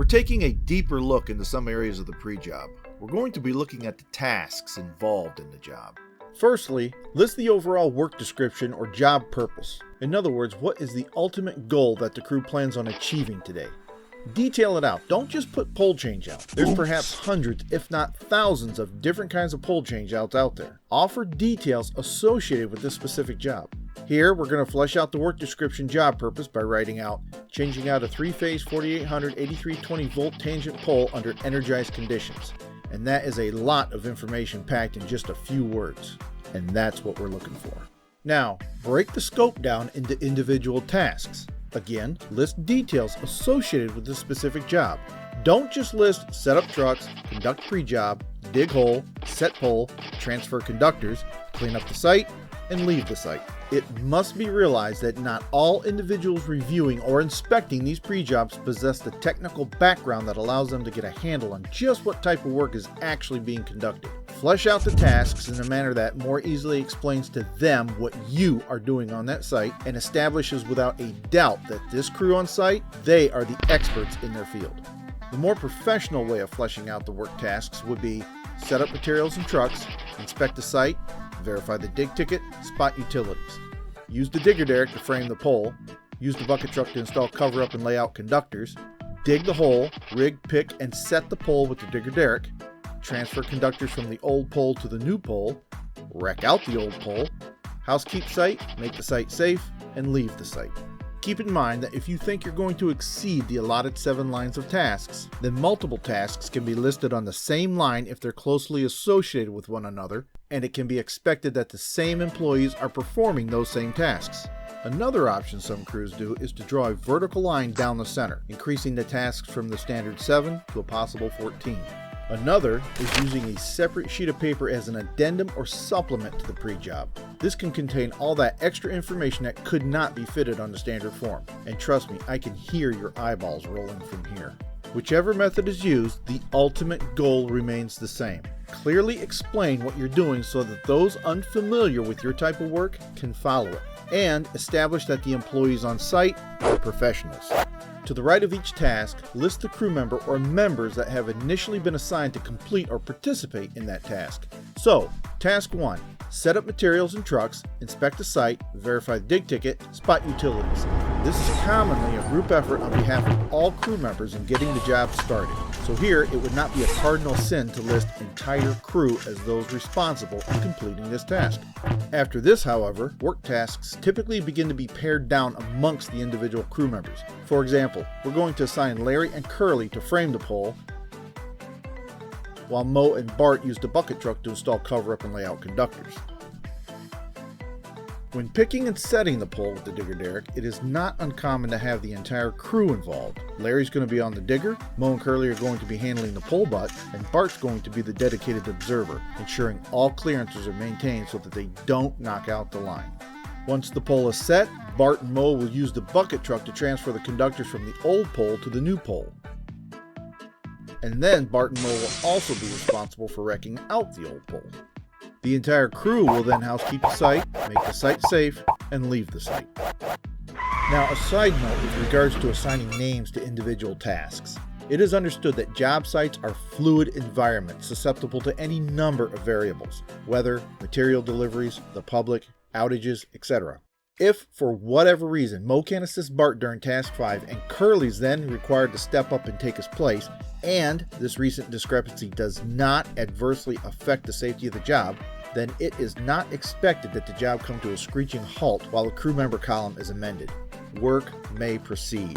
taking a deeper look into some areas of the pre-job. We're going to be looking at the tasks involved in the job. Firstly, list the overall work description or job purpose. In other words, what is the ultimate goal that the crew plans on achieving today? Detail it out. Don't just put pole change out. There's perhaps hundreds, if not thousands, of different kinds of pole change outs out there. Offer details associated with this specific job. Here, we're going to flesh out the work description job purpose by writing out changing out a 3-phase 4800 8320 volt tangent pole under energized conditions. And that is a lot of information packed in just a few words. And that's what we're looking for. Now, break the scope down into individual tasks. Again, list details associated with this specific job. Don't just list set up trucks, conduct pre-job, dig hole, set pole, transfer conductors, clean up the site, and leave the site. It must be realized that not all individuals reviewing or inspecting these pre-jobs possess the technical background that allows them to get a handle on just what type of work is actually being conducted. Flesh out the tasks in a manner that more easily explains to them what you are doing on that site and establishes without a doubt that this crew on site, they are the experts in their field. The more professional way of fleshing out the work tasks would be set up materials and trucks, inspect the site, verify the dig ticket, spot utilities. Use the digger derrick to frame the pole, use the bucket truck to install cover up and lay out conductors, dig the hole, rig, pick, and set the pole with the digger derrick, transfer conductors from the old pole to the new pole, wreck out the old pole, housekeep site, make the site safe, and leave the site. Keep in mind that if you think you're going to exceed the allotted 7 lines of tasks, then multiple tasks can be listed on the same line if they're closely associated with one another, and it can be expected that the same employees are performing those same tasks. Another option some crews do is to draw a vertical line down the center, increasing the tasks from the standard 7 to a possible 14. Another is using a separate sheet of paper as an addendum or supplement to the pre-job. This can contain all that extra information that could not be fitted on the standard form. And trust me, I can hear your eyeballs rolling from here. Whichever method is used, the ultimate goal remains the same. Clearly explain what you're doing so that those unfamiliar with your type of work can follow it. And establish that the employees on site are professionals. To the right of each task, list the crew member or members that have initially been assigned to complete or participate in that task. So, Task 1. Set up materials and trucks, inspect the site, verify the dig ticket, spot utilities. This is commonly a group effort on behalf of all crew members in getting the job started. So here, it would not be a cardinal sin to list entire crew as those responsible in completing this task. After this, however, work tasks typically begin to be pared down amongst the individual crew members. For example, we're going to assign Larry and Curly to frame the pole, while Mo and Bart use the bucket truck to install cover up and lay out conductors. When picking and setting the pole with the digger derrick, it is not uncommon to have the entire crew involved. Larry's going to be on the digger, Mo and Curly are going to be handling the pole butt, and Bart's going to be the dedicated observer, ensuring all clearances are maintained so that they don't knock out the line. Once the pole is set, Bart and Mo will use the bucket truck to transfer the conductors from the old pole to the new pole. And then Bart and Mo will also be responsible for wrecking out the old pole. The entire crew will then housekeep the site, make the site safe, and leave the site. Now, a side note with regards to assigning names to individual tasks. It is understood that job sites are fluid environments susceptible to any number of variables: weather, material deliveries, the public, outages, etc. If, for whatever reason, Mo can't assist Bart during Task 5 and Curly's then required to step up and take his place, and this recent discrepancy does not adversely affect the safety of the job, then it is not expected that the job come to a screeching halt while the crew member column is amended. Work may proceed.